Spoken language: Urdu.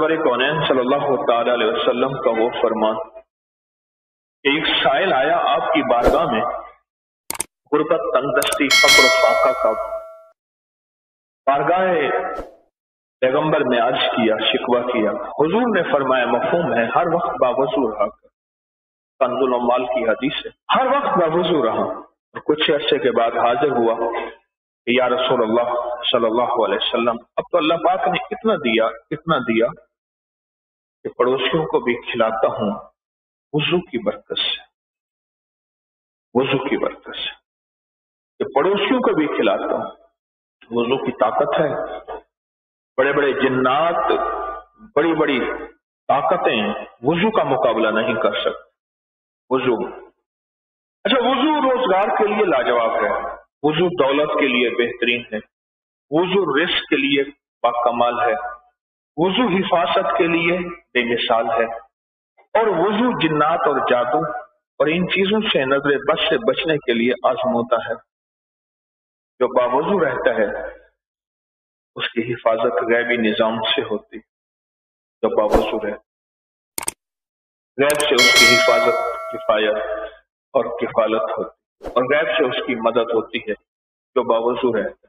سرور کونین صلی اللہ تعالی علیہ وسلم کا وہ فرمان کہ ایک سائل آیا آپ کی بارگاہ میں، غربت، تنگدستی، فقر و فاقہ کا بارگاہ پیغمبر میں عرض کیا، شکوہ کیا۔ حضور نے فرمایا مفہوم ہے، ہر وقت باوضو رہا کر۔ کنز العمال کی حدیث ہے، ہر وقت باوضو رہا۔ اور کچھ عرصے کے بعد حاضر ہوا کہ یا رسول اللہ صلی اللہ علیہ وسلم، اب تو اللہ پاک نے اتنا دیا کہ پڑوسیوں کو بھی کھلاتا ہوں وضو کی برکت سے، وضو کی برکت سے، کہ پڑوسیوں کو بھی کھلاتا ہوں۔ وضو کی طاقت ہے، بڑے بڑے جنات، بڑی بڑی طاقتیں وضو کا مقابلہ نہیں کر سکتے۔ وضو، اچھا وضو روزگار کے لیے لاجواب ہے، وضو دولت کے لیے بہترین ہے، وضو رزق کے لیے باکمال ہے، وضو حفاظت کے لیے بے مثال ہے، اور وضو جنات اور جادو اور ان چیزوں سے نظر بد سے بچنے کے لیے آزمودہ ہے۔ جو باوضو رہتا ہے اس کی حفاظت غیبی نظام سے ہوتی، جو باوضو رہتا غیب سے اس کی حفاظت، کفایت اور کفالت ہوتی، اور غیب سے اس کی مدد ہوتی ہے جو باوضو رہتا۔